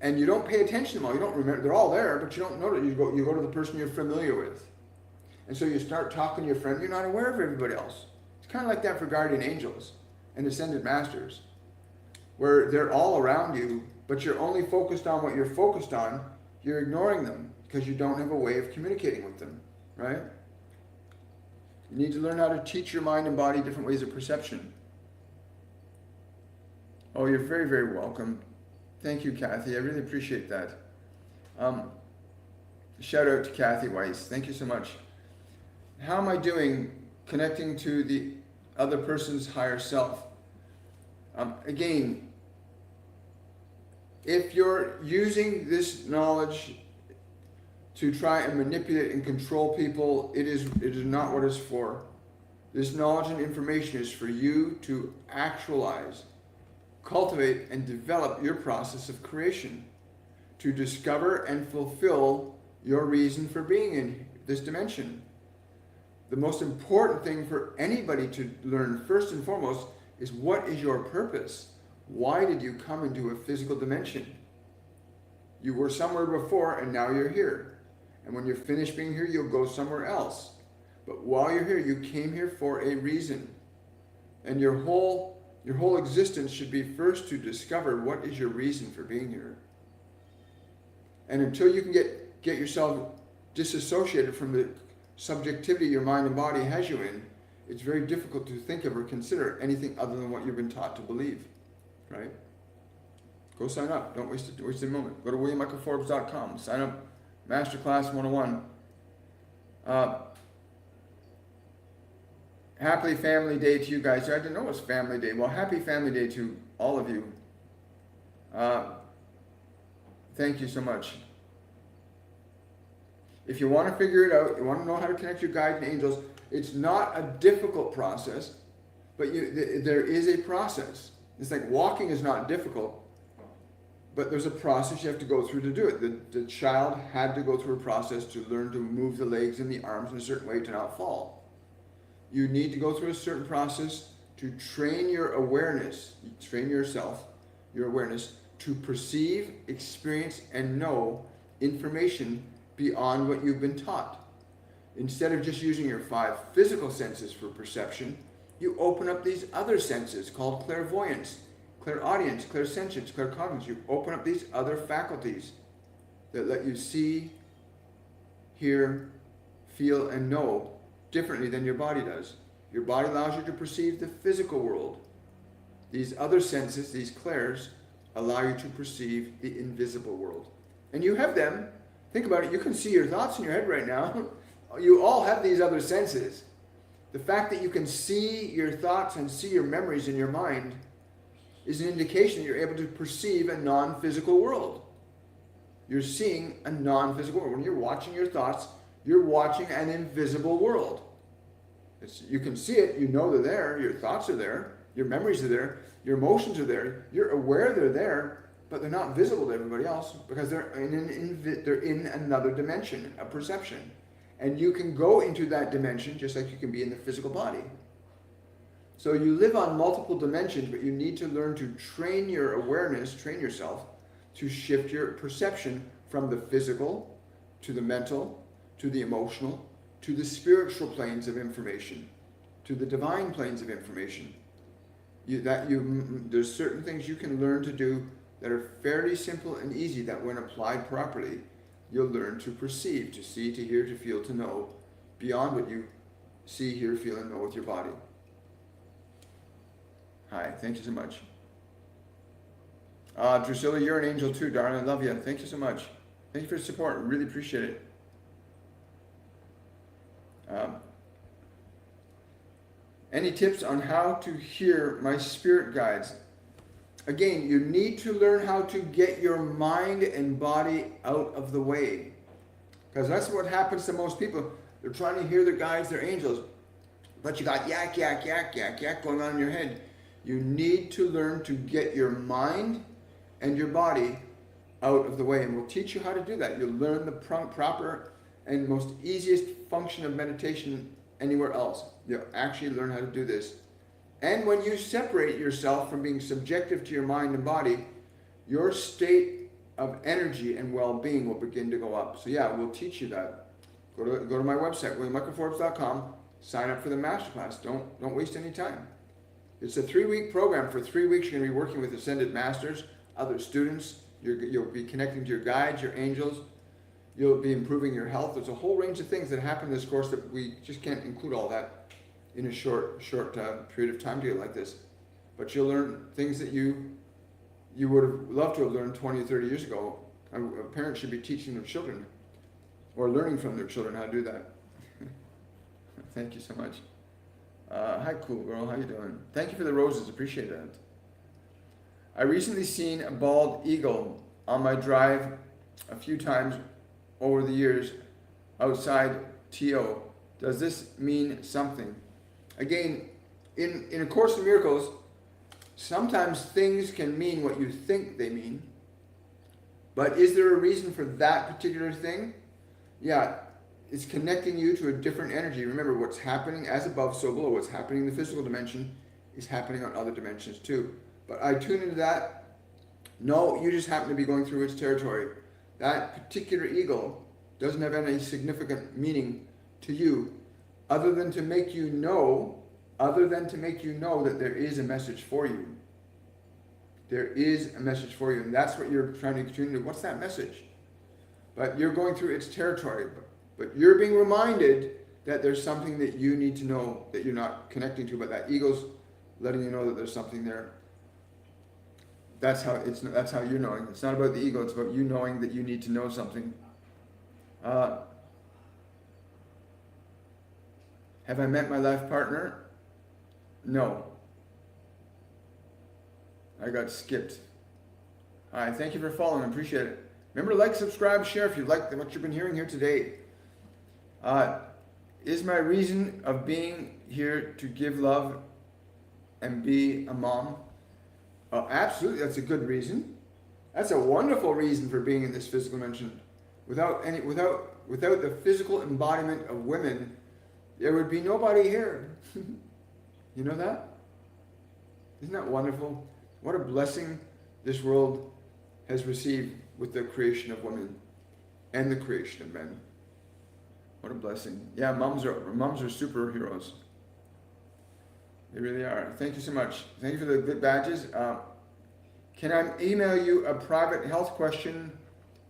and you don't pay attention to them all. You don't remember, they're all there, but you don't notice. You go to the person you're familiar with. And so you start talking to your friend, you're not aware of everybody else. It's kind of like that for guardian angels and ascended masters, where they're all around you, but you're only focused on what you're focused on. You're ignoring them because you don't have a way of communicating with them, right? You need to learn how to teach your mind and body different ways of perception. Oh, you're very, very welcome. Thank you, Kathy. I really appreciate that. Shout out to Kathy Weiss. Thank you so much. How am I doing connecting to the other person's higher self? Again, if you're using this knowledge to try and manipulate and control people, it is not what it's for. This knowledge and information is for you to actualize, cultivate, and develop your process of creation, to discover and fulfill your reason for being in this dimension. The most important thing for anybody to learn, first and foremost, is what is your purpose? Why did you come into a physical dimension? You were somewhere before and now you're here. And when you're finished being here, you'll go somewhere else. But while you're here, you came here for a reason. And your whole existence should be first to discover what is your reason for being here. And until you can get yourself disassociated from the subjectivity your mind and body has you in, it's very difficult to think of or consider anything other than what you've been taught to believe, right? Go sign up. Don't waste a moment. Go to WilliamMichaelForbes.com. Sign up. Masterclass 101. Happy Family Day to you guys. I didn't know it was Family Day. Well, happy Family Day to all of you. Thank you so much. If you want to figure it out, you want to know how to connect your guides and angels, it's not a difficult process, but there is a process. It's like walking is not difficult, but there's a process you have to go through to do it. The child had to go through a process to learn to move the legs and the arms in a certain way to not fall. You need to go through a certain process to train your awareness, train yourself, your awareness, to perceive, experience, and know information beyond what you've been taught. Instead of just using your 5 physical senses for perception, you open up these other senses called clairvoyance, clairaudience, clairsentience, claircognizance. You open up these other faculties that let you see, hear, feel, and know differently than your body does. Your body allows you to perceive the physical world. These other senses, these clairs, allow you to perceive the invisible world. And you have them. Think about it. You can see your thoughts in your head right now. You all have these other senses. The fact that you can see your thoughts and see your memories in your mind is an indication that you're able to perceive a non-physical world. You're seeing a non-physical world. When you're watching your thoughts, you're watching an invisible world. You can see it, you know they're there, your thoughts are there, your memories are there, your emotions are there, you're aware they're there, but they're not visible to everybody else because they're in another dimension, a perception. And you can go into that dimension just like you can be in the physical body. So you live on multiple dimensions, but you need to learn to train your awareness, train yourself to shift your perception from the physical to the mental, to the emotional, to the spiritual planes of information, to the divine planes of information. There's certain things you can learn to do that are fairly simple and easy that when applied properly, you'll learn to perceive, to see, to hear, to feel, to know, beyond what you see, hear, feel, and know with your body. Hi, thank you so much. Drusilla, you're an angel too, darling. I love you. Thank you so much. Thank you for your support. Really appreciate it. Any tips on how to hear my spirit guides? Again, you need to learn how to get your mind and body out of the way. Because that's what happens to most people. They're trying to hear their guides, their angels. But you got yak, yak, yak, yak, yak going on in your head. You need to learn to get your mind and your body out of the way. And we'll teach you how to do that. You'll learn the proper and most easiest function of meditation anywhere else. You'll actually learn how to do this. And when you separate yourself from being subjective to your mind and body, your state of energy and well-being will begin to go up. So yeah, we'll teach you that. Go to my website, WilliamMichaelForbes.com. Sign up for the masterclass. Don't waste any time. It's a 3-week program. For 3 weeks, you're going to be working with Ascended Masters, other students. You'll be connecting to your guides, your angels. You'll be improving your health. There's a whole range of things that happen in this course that we just can't include all that in a short period of time to get like this. But you'll learn things that you would have loved to have learned 20 or 30 years ago. A parent should be teaching their children or learning from their children how to do that. Thank you so much. Hi, cool girl. How you doing? Thank you for the roses. Appreciate that. I recently seen a bald eagle on my drive a few times over the years outside TO. Does this mean something? Again, in A Course in Miracles, sometimes things can mean what you think they mean. But is there a reason for that particular thing? Yeah, it's connecting you to a different energy. Remember, what's happening as above, so below. What's happening in the physical dimension is happening on other dimensions too. But I tune into that. No, you just happen to be going through its territory. That particular eagle doesn't have any significant meaning to you other than to make you know that there is a message for you. There is a message for you, and that's what you're trying to tune into. What's that message? But you're going through its territory. But you're being reminded that there's something that you need to know that you're not connecting to, but that eagle's letting you know that there's something there. That's how you're knowing. It's not about the ego, it's about you knowing that you need to know something. Have I met my life partner? No. I got skipped. Hi, thank you for following. I appreciate it. Remember to like, subscribe, share if you like what you've been hearing here today. Is my reason of being here to give love and be a mom? Oh, absolutely, that's a good reason. That's a wonderful reason for being in this physical dimension. Without the physical embodiment of women, there would be nobody here. You know that? Isn't that wonderful? What a blessing this world has received with the creation of women and the creation of men. What a blessing. Yeah, moms are superheroes. They really are. Thank you so much. Thank you for the good badges. Can I email you a private health question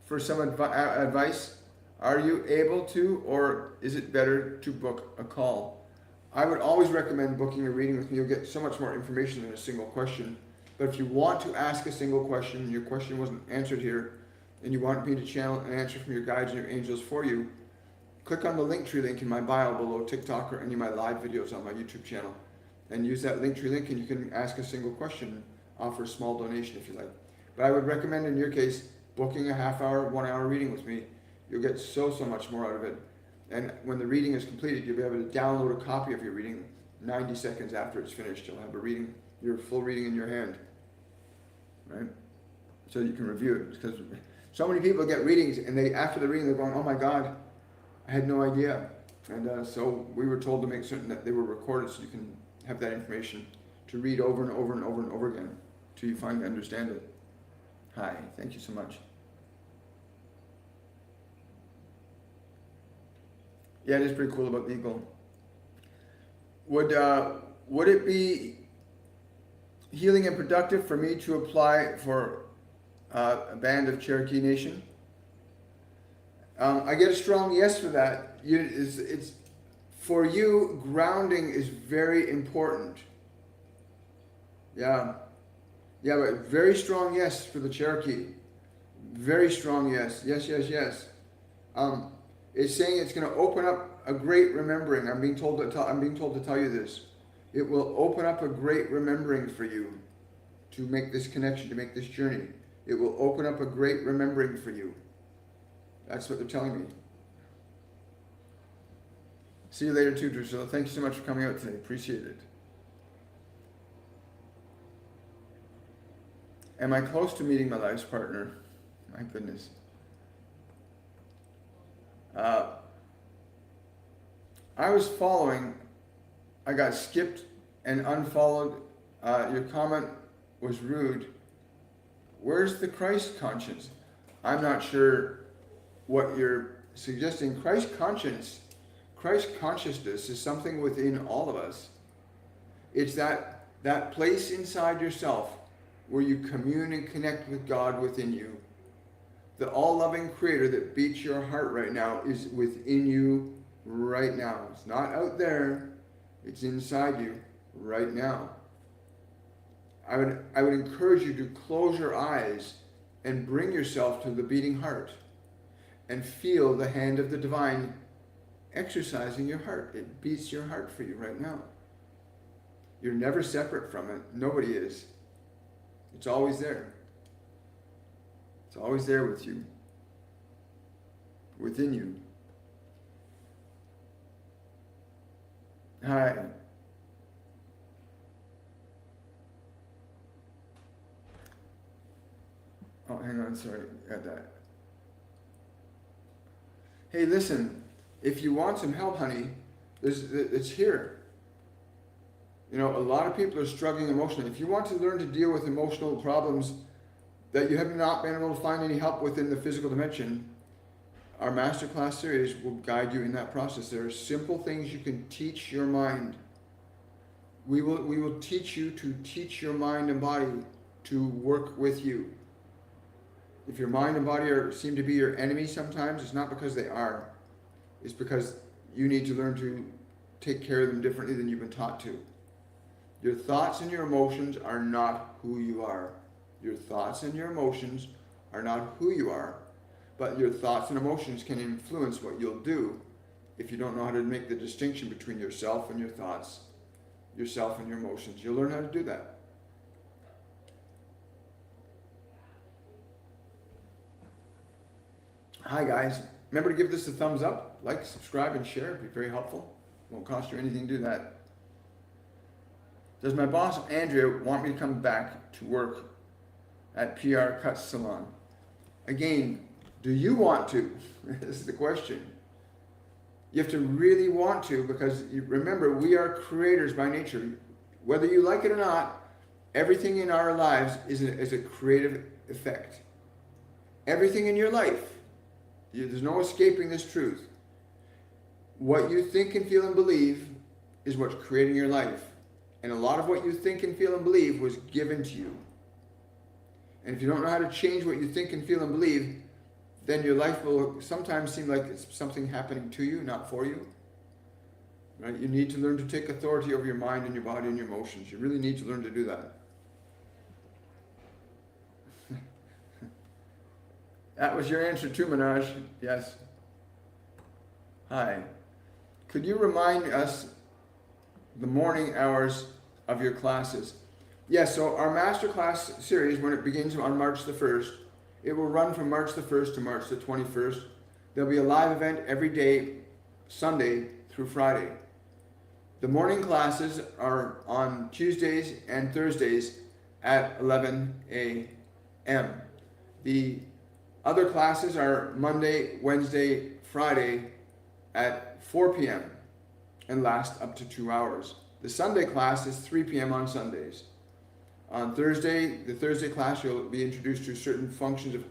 for some advice? Are you able to, or is it better to book a call? I would always recommend booking a reading with me. You'll get so much more information than a single question. But if you want to ask a single question, and your question wasn't answered here, and you want me to channel an answer from your guides and your angels for you, click on the Linktree link in my bio below TikTok or any of my live videos on my YouTube channel. And use that Linktree link, and you can ask a single question, offer a small donation if you like. But I would recommend in your case, booking a half-hour, 1 hour reading with me. You'll get so much more out of it. And when the reading is completed, you'll be able to download a copy of your reading 90 seconds after it's finished. You'll have a reading, your full reading in your hand, right? So you can review it. Because so many people get readings, and after the reading, they're going, oh my God, I had no idea. And so we were told to make certain that they were recorded so you can have that information to read over and over and over and over again till you finally understand it. Hi, thank you so much. Yeah, it is pretty cool about the eagle. Would it be healing and productive for me to apply for a band of Cherokee Nation? I get a strong yes for that. It's for you, grounding is very important. Yeah, but very strong yes for the Cherokee. Very strong yes. Yes. It's saying it's going to open up a great remembering. I'm being told to tell you this. It will open up a great remembering for you to make this connection, to make this journey. It will open up a great remembering for you. That's what they're telling me. See you later too, Drusilla. Thank you so much for coming out today. Appreciate it. Am I close to meeting my life's partner? My goodness. I was following, I got skipped and unfollowed. Your comment was rude. Where's the Christ conscience? I'm not sure what you're suggesting. Christ consciousness is something within all of us. It's that place inside yourself where you commune and connect with God within you. The all-loving creator that beats your heart right now is within you right now. It's not out there. It's inside you right now. I would encourage you to close your eyes and bring yourself to the beating heart and feel the hand of the divine exercising your heart. It beats your heart for you right now. You're never separate from it. Nobody is. It's always there. It's always there with you. Within you. Hi. Oh, hang on, sorry, got that. Hey, listen, if you want some help, honey, it's here. You know, a lot of people are struggling emotionally. If you want to learn to deal with emotional problems that you have not been able to find any help within the physical dimension, our masterclass series will guide you in that process. There are simple things you can teach your mind. We will teach you to teach your mind and body to work with you. If your mind and body seem to be your enemy sometimes, it's not because they are. It's because you need to learn to take care of them differently than you've been taught to. Your thoughts and your emotions are not who you are. Your thoughts and your emotions are not who you are. But your thoughts and emotions can influence what you'll do if you don't know how to make the distinction between yourself and your thoughts. yourself and your emotions. You'll learn how to do that. Hi guys. Remember to give this a thumbs up, like, subscribe, and share. It'd be very helpful. Won't cost you anything to do that. Does my boss, Andrea, want me to come back to work at PR Cut Salon? Again, do you want to? This is the question. You have to really want to, because remember, we are creators by nature. Whether you like it or not, everything in our lives is a creative effect. Everything in your life. There's no escaping this truth. What you think and feel and believe is what's creating your life. And a lot of what you think and feel and believe was given to you. And if you don't know how to change what you think and feel and believe, then your life will sometimes seem like it's something happening to you, not for you. Right? You need to learn to take authority over your mind and your body and your emotions. You really need to learn to do that. That was your answer too, Manoj. Yes. Hi. Could you remind us the morning hours of your classes? Yes, so our masterclass series, when it begins on March the 1st, it will run from March the 1st to March the 21st. There'll be a live event every day, Sunday through Friday. The morning classes are on Tuesdays and Thursdays at 11 a.m. The other classes are Monday, Wednesday, Friday at 4 p.m. and last up to 2 hours. The Sunday class is 3 p.m. on Sundays. On Thursday, the Thursday class, you'll be introduced to certain functions of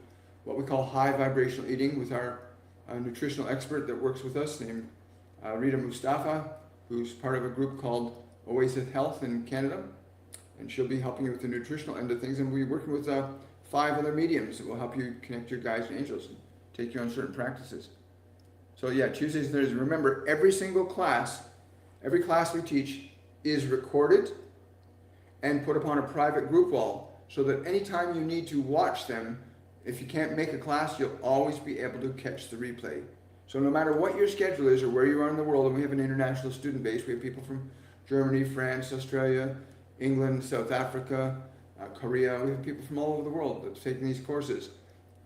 what we call high vibrational eating with our nutritional expert that works with us named Rita Mustafa, who's part of a group called Oasis Health in Canada. And she'll be helping you with the nutritional end of things. And we'll be working with 5 other mediums that will help you connect your guides and angels and take you on certain practices. So yeah, Tuesdays and Thursdays. Remember, every class we teach is recorded and put upon a private group wall so that anytime you need to watch them, if you can't make a class, you'll always be able to catch the replay. So no matter what your schedule is or where you are in the world, and we have an international student base, we have people from Germany, France, Australia, England, South Africa, Korea. We have people from all over the world that's taking these courses.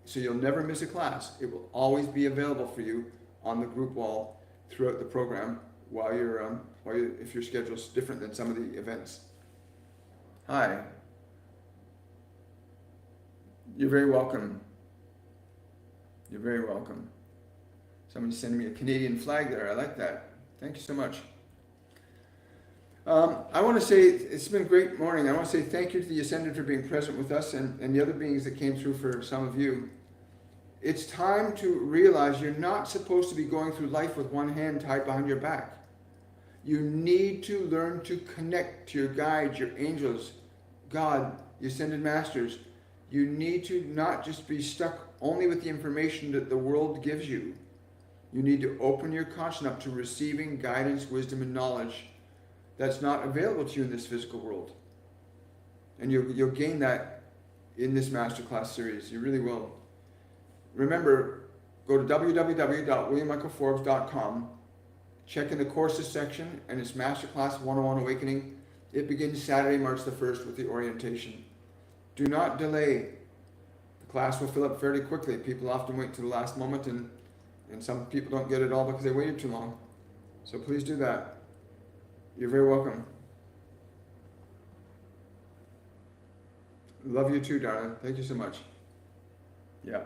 So you'll never miss a class. It will always be available for you on the group wall throughout the program while if your schedule is different than some of the events. Hi. You're very welcome. You're very welcome. Somebody's sending me a Canadian flag there. I like that. Thank you so much. I want to say it's been a great morning. I want to say thank you to the Ascended for being present with us and the other beings that came through for some of you. It's time to realize you're not supposed to be going through life with one hand tied behind your back. You need to learn to connect to your guides, your angels, God, the Ascended Masters. You need to not just be stuck only with the information that the world gives you. You need to open your conscience up to receiving guidance, wisdom, and knowledge that's not available to you in this physical world. And you'll gain that in this masterclass series. You really will. Remember, go to www.williammichaelforbes.com, check in the courses section, and it's Masterclass 101 Awakening. It begins Saturday, March the 1st with the orientation. Do not delay. The class will fill up fairly quickly. People often wait to the last moment, and some people don't get it all because they waited too long. So please do that. You're very welcome. Love you too, darling. Thank you so much. Yeah,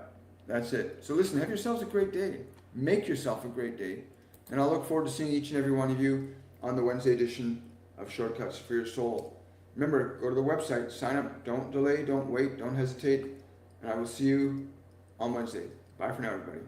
that's it. So listen, have yourselves a great day. Make yourself a great day. And I'll look forward to seeing each and every one of you on the Wednesday edition of Shortcuts for Your Soul. Remember, go to the website, sign up. Don't delay, don't wait, don't hesitate. And I will see you on Wednesday. Bye for now, everybody.